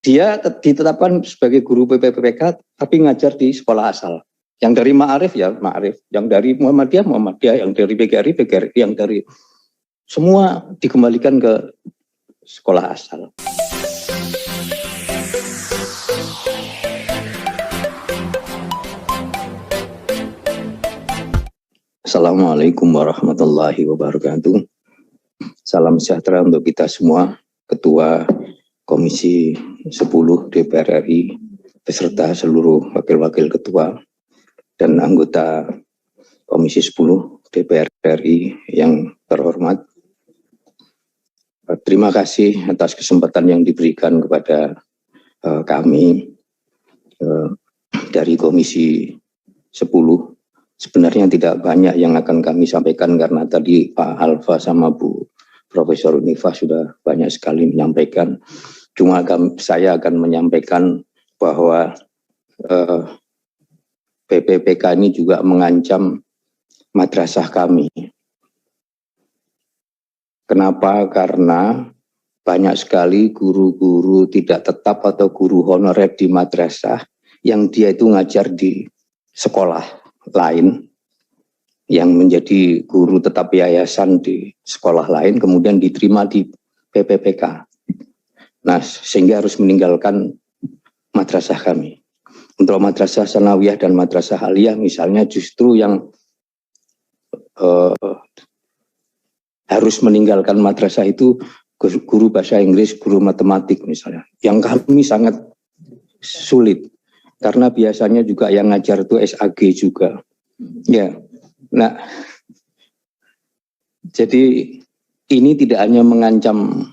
dia ditetapkan sebagai guru PPPK tapi ngajar di sekolah asal. Yang dari Ma'arif ya Ma'arif, yang dari Muhammadiyah Muhammadiyah, yang dari PGRI PGRI, yang dari semua dikembalikan ke sekolah asal. Assalamualaikum warahmatullahi wabarakatuh. Salam sejahtera untuk kita semua. Ketua Komisi 10 DPR RI beserta seluruh wakil-wakil ketua dan anggota Komisi 10 DPR RI yang terhormat. Terima kasih atas kesempatan yang diberikan kepada kami dari Komisi 10. Sebenarnya tidak banyak yang akan kami sampaikan karena tadi Pak Alfa sama Bu Profesor Unifah sudah banyak sekali menyampaikan. Cuma saya akan menyampaikan bahwa PPPK ini juga mengancam madrasah kami. Kenapa? Karena banyak sekali guru-guru tidak tetap atau guru honorer di madrasah yang dia itu ngajar di sekolah lain, yang menjadi guru tetap yayasan di sekolah lain, kemudian diterima di PPPK. Nah, sehingga harus meninggalkan madrasah kami. Untuk madrasah sanawiyah dan madrasah aliyah misalnya justru yang harus meninggalkan madrasah itu guru bahasa Inggris, guru matematik misalnya, yang kami sangat sulit. Karena biasanya juga yang ngajar itu SAG juga. Ya, nah, jadi ini tidak hanya mengancam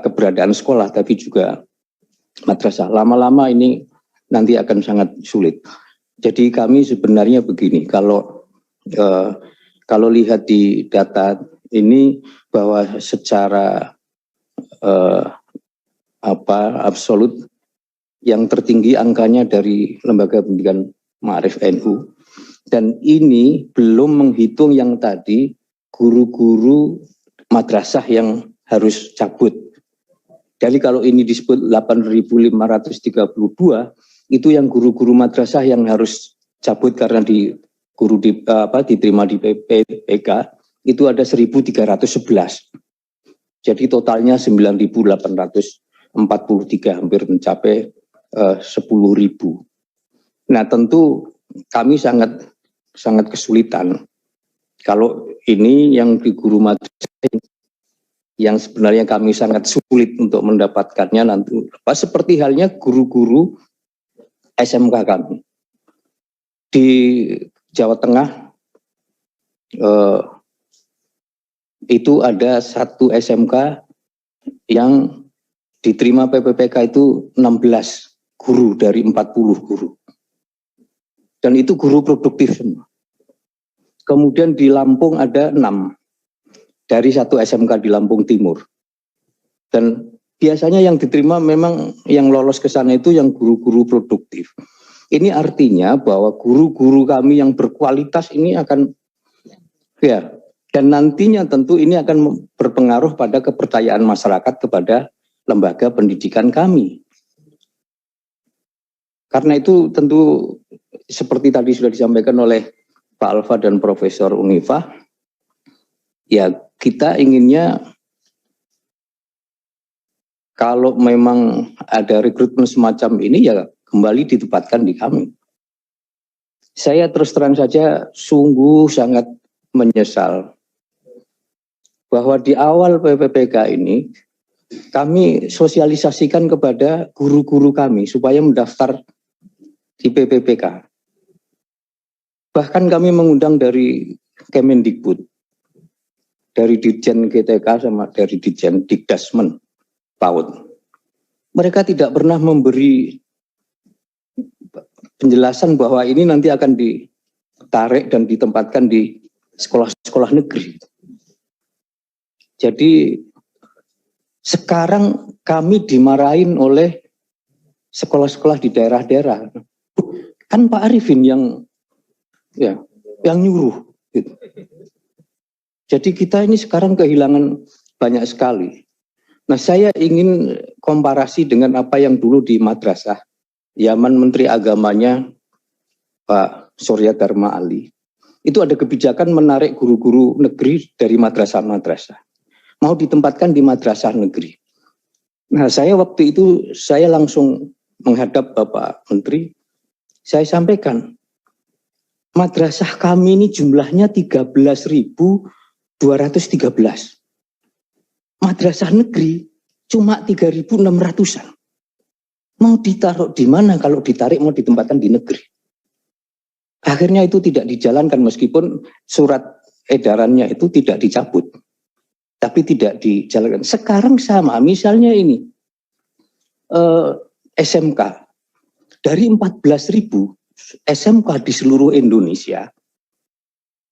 keberadaan sekolah, tapi juga madrasah. Lama-lama ini nanti akan sangat sulit. Jadi kami sebenarnya begini, kalau lihat di data ini bahwa secara absolut yang tertinggi angkanya dari Lembaga Pendidikan Ma'arif NU, dan ini belum menghitung yang tadi guru-guru madrasah yang harus cabut. Jadi kalau ini disebut 8.532 itu yang guru-guru madrasah yang harus cabut karena diterima di PPPK itu ada 1.311. Jadi totalnya 9.843, hampir mencapai 10.000. Nah, tentu kami sangat kesulitan kalau ini yang di guru madrasah yang sebenarnya kami sangat sulit untuk mendapatkannya nanti. Seperti halnya guru-guru SMK kami di Jawa Tengah, itu ada satu SMK yang diterima PPPK itu 16 guru dari 40 guru. Dan itu guru produktif semua. Kemudian di Lampung ada 6 dari satu SMK di Lampung Timur. Dan biasanya yang diterima memang yang lolos ke sana itu yang guru-guru produktif. Ini artinya bahwa guru-guru kami yang berkualitas ini akan, ya, dan nantinya tentu ini akan berpengaruh pada kepercayaan masyarakat kepada lembaga pendidikan kami. Karena itu tentu seperti tadi sudah disampaikan oleh Pak Alfa dan Profesor Unifah, ya kita inginnya kalau memang ada rekrutmen semacam ini ya kembali ditempatkan di kami. Saya terus terang saja sungguh sangat menyesal bahwa di awal PPPK ini kami sosialisasikan kepada guru-guru kami supaya mendaftar di PPPK. Bahkan kami mengundang dari Kemendikbud, dari Ditjen GTK sama dari Ditjen Dikdasmen PAUD. Mereka tidak pernah memberi penjelasan bahwa ini nanti akan ditarik dan ditempatkan di sekolah-sekolah negeri. Jadi sekarang kami dimarahin oleh sekolah-sekolah di daerah-daerah. Kan Pak Arifin yang nyuruh. Gitu. Jadi kita ini sekarang kehilangan banyak sekali. Nah, saya ingin komparasi dengan apa yang dulu di madrasah, zaman Menteri Agamanya Pak Surya Dharma Ali, itu ada kebijakan menarik guru-guru negeri dari madrasah-madrasah, mau ditempatkan di madrasah negeri. Nah, saya waktu itu saya langsung menghadap Bapak Menteri, saya sampaikan, madrasah kami ini jumlahnya 13.213. Madrasah negeri cuma 3.600-an. Mau ditaruh di mana kalau ditarik mau ditempatkan di negeri? Akhirnya itu tidak dijalankan meskipun surat edarannya itu tidak dicabut. Tapi tidak dijalankan. Sekarang sama, misalnya ini SMK. Dari 14.000 SMK di seluruh Indonesia,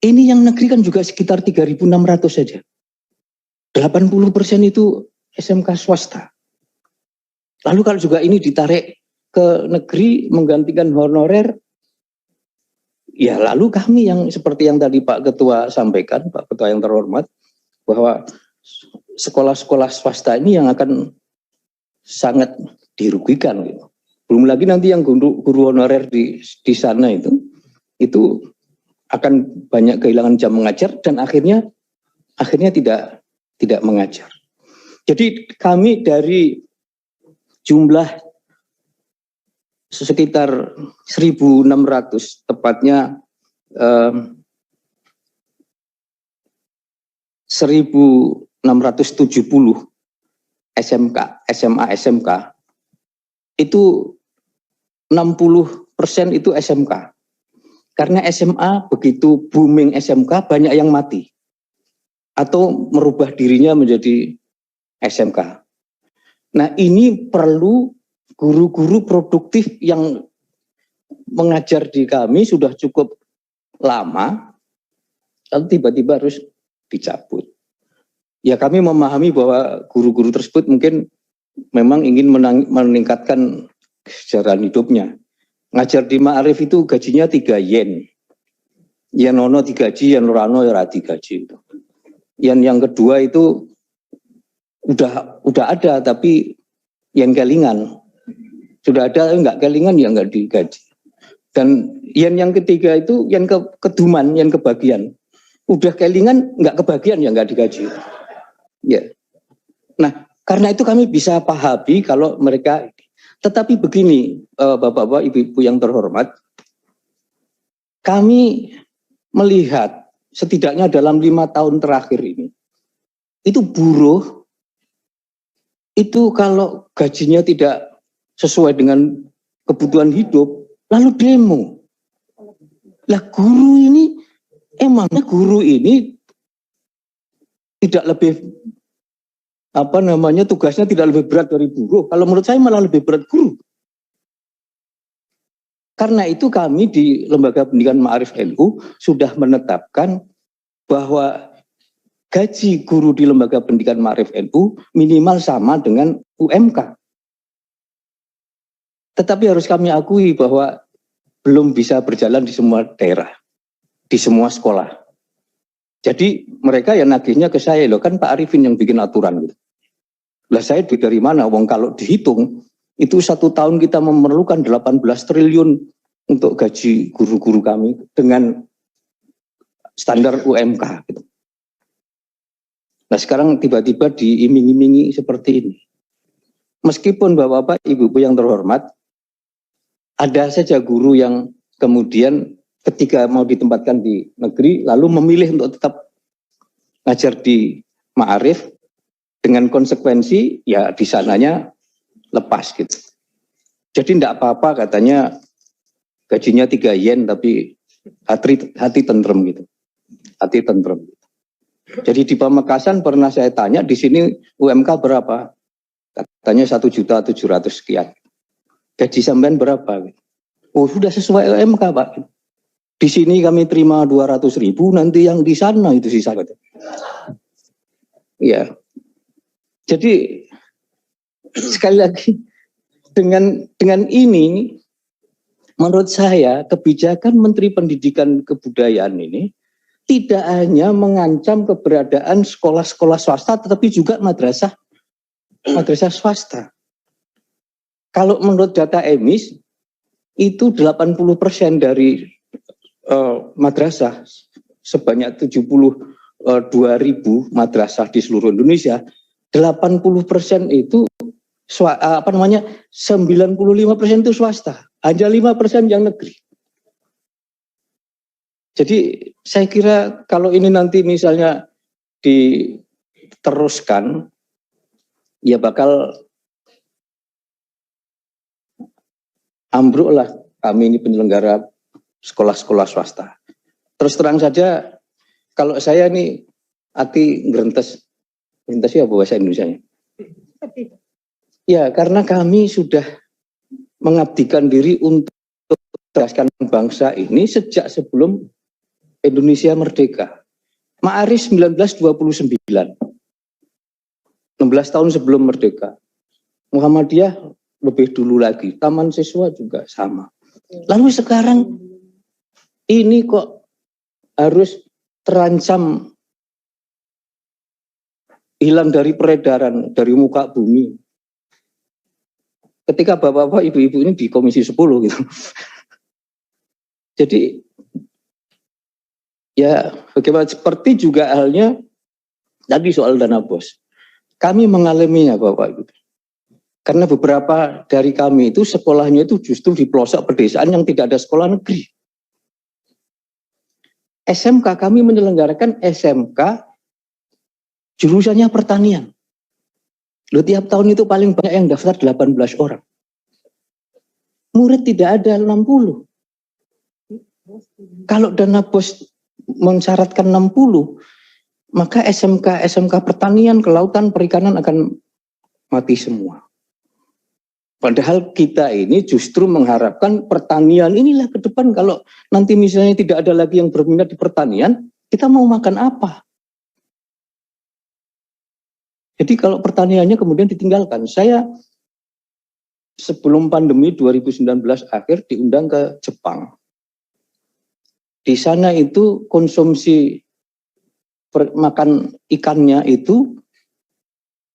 ini yang negeri kan juga sekitar 3.600 saja. 80% itu SMK swasta. Lalu kalau juga ini ditarik ke negeri menggantikan honorer, ya lalu kami yang seperti yang tadi Pak Ketua sampaikan, Pak Ketua yang terhormat, bahwa sekolah-sekolah swasta ini yang akan sangat dirugikan gitu. Belum lagi nanti yang guru honorer di sana itu akan banyak kehilangan jam mengajar dan akhirnya tidak mengajar. Jadi kami dari jumlah sekitar 1.600, tepatnya 1.670 SMK, SMA, SMK, itu 60% itu SMK. Karena SMA begitu booming SMK, banyak yang mati. Atau merubah dirinya menjadi SMK. Nah ini perlu guru-guru produktif yang mengajar di kami sudah cukup lama, lalu tiba-tiba harus dicabut. Ya kami memahami bahwa guru-guru tersebut mungkin memang ingin meningkatkan kesejahteraan hidupnya. Ngajar di Ma'arif itu gajinya 3 yen. Yen ono digaji, yen orano ya ora digaji. Yang kedua itu udah ada tapi yen kelingan. Sudah ada enggak kelingan ya enggak digaji. Dan yen yang ketiga itu yen keduman, yen kebagian. Udah kelingan enggak kebagian ya enggak digaji. Ya. Nah, karena itu kami bisa pahami kalau mereka, tetapi begini Bapak-bapak, Ibu-ibu yang terhormat, kami melihat setidaknya dalam 5 tahun terakhir ini, itu buruh, itu kalau gajinya tidak sesuai dengan kebutuhan hidup, lalu demo. Lah guru ini, emangnya guru ini tidak lebih tugasnya tidak lebih berat dari buruh? Kalau menurut saya malah lebih berat guru. Karena itu kami di Lembaga Pendidikan Ma'arif NU sudah menetapkan bahwa gaji guru di Lembaga Pendidikan Ma'arif NU minimal sama dengan UMK. Tetapi harus kami akui bahwa belum bisa berjalan di semua daerah, di semua sekolah. Jadi mereka yang nagihnya ke saya, loh kan Pak Arifin yang bikin aturan gitu. Lah saya duit dari mana? Wong kalau dihitung itu 1 tahun kita memerlukan 18 triliun untuk gaji guru-guru kami dengan standar UMK gitu. Nah sekarang tiba-tiba diiming-imingi seperti ini. Meskipun Bapak-bapak, Ibu-ibu yang terhormat, ada saja guru yang kemudian ketika mau ditempatkan di negeri lalu memilih untuk tetap ngajar di Ma'arif dengan konsekuensi ya di sananya lepas gitu. Jadi tidak apa-apa katanya gajinya 3 yen tapi hati tentrem gitu. Hati tentrem. Jadi di Pamekasan pernah saya tanya di sini UMK berapa? Katanya 1.700.000 sekian. Gaji sampean berapa? Oh sudah sesuai UMK Pak. Di sini kami terima 200.000, nanti yang di sana itu sisa. Ya. Jadi sekali lagi dengan ini menurut saya kebijakan Menteri Pendidikan Kebudayaan ini tidak hanya mengancam keberadaan sekolah-sekolah swasta tetapi juga madrasah swasta. Kalau menurut data EMIS, itu 80% dari madrasah, sebanyak 72.000 madrasah di seluruh Indonesia, 80% itu 95% itu swasta, hanya 5% yang negeri. Jadi saya kira kalau ini nanti misalnya diteruskan, ya bakal ambruk lah kami ini penyelenggara sekolah-sekolah swasta. Terus terang saja, kalau saya ini hati ngerentes ya bahasa Indonesia-nya. Ya, karena kami sudah mengabdikan diri untuk mencerdaskan bangsa ini sejak sebelum Indonesia merdeka. Ma'arif 1929, 16 tahun sebelum merdeka. Muhammadiyah lebih dulu lagi, Taman Siswa juga sama. Lalu sekarang ini kok harus terancam hilang dari peredaran, dari muka bumi. Ketika bapak-bapak, ibu-ibu ini di Komisi 10 gitu. Jadi ya bagaimana, seperti juga halnya tadi soal dana BOS. Kami mengalaminya Bapak Ibu. Karena beberapa dari kami itu sekolahnya itu justru di pelosok pedesaan yang tidak ada sekolah negeri. SMK, kami menyelenggarakan SMK jurusannya pertanian. Loh, tiap tahun itu paling banyak yang daftar 18 orang. Murid tidak ada 60. Kalau dana BOS mensyaratkan 60, maka SMK pertanian, kelautan, perikanan akan mati semua. Padahal kita ini justru mengharapkan pertanian inilah ke depan. Kalau nanti misalnya tidak ada lagi yang berminat di pertanian, kita mau makan apa? Jadi kalau pertaniannya kemudian ditinggalkan, saya sebelum pandemi 2019 akhir diundang ke Jepang. Di sana itu konsumsi makan ikannya itu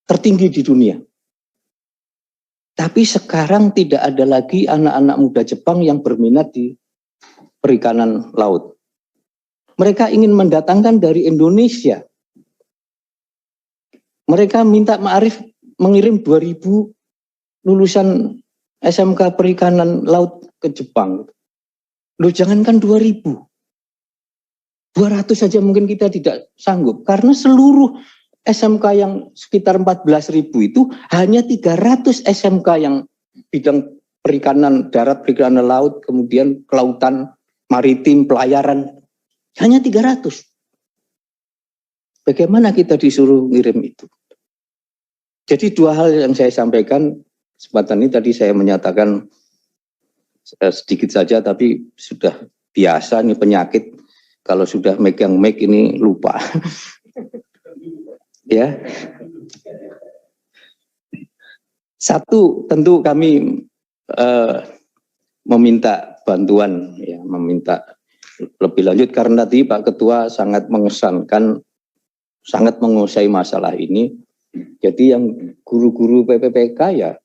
tertinggi di dunia. Tapi sekarang tidak ada lagi anak-anak muda Jepang yang berminat di perikanan laut. Mereka ingin mendatangkan dari Indonesia. Mereka minta Ma'arif mengirim 2.000 lulusan SMK perikanan laut ke Jepang. Loh, jangankan 2.000. 200 saja mungkin kita tidak sanggup. Karena seluruh SMK yang sekitar 14.000 itu hanya 300 SMK yang bidang perikanan darat, perikanan laut, kemudian kelautan, maritim, pelayaran. Hanya 300. Bagaimana kita disuruh ngirim itu? Jadi dua hal yang saya sampaikan, kesempatan ini tadi saya menyatakan sedikit saja, tapi sudah biasa nih penyakit. Kalau sudah megang mic ini lupa. Ya, satu tentu kami meminta bantuan, ya, meminta lebih lanjut karena tadi Pak Ketua sangat mengesankan, sangat menguasai masalah ini. Jadi yang guru-guru PPPK ya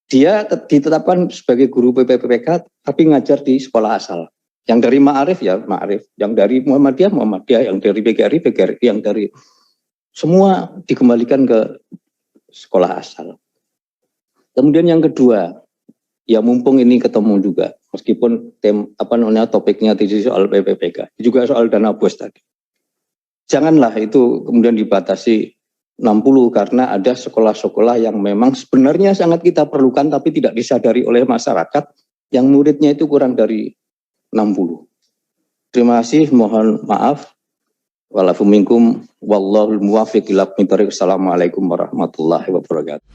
dia ditetapkan sebagai guru PPPK tapi ngajar di sekolah asal. Yang dari Ma'arif ya Ma'arif, yang dari Muhammadiyah Muhammadiyah, yang dari PGRI PGRI, yang dari semua dikembalikan ke sekolah asal. Kemudian yang kedua, ya mumpung ini ketemu juga, meskipun topiknya tadi soal PPPK, juga soal dana BOS tadi. Janganlah itu kemudian dibatasi 60 karena ada sekolah-sekolah yang memang sebenarnya sangat kita perlukan tapi tidak disadari oleh masyarakat yang muridnya itu kurang dari 60. Terima kasih, mohon maaf. Walafu minkum wallahul muwaffiq ila aqwamit thoriq. Assalamualaikum warahmatullahi wabarakatuh.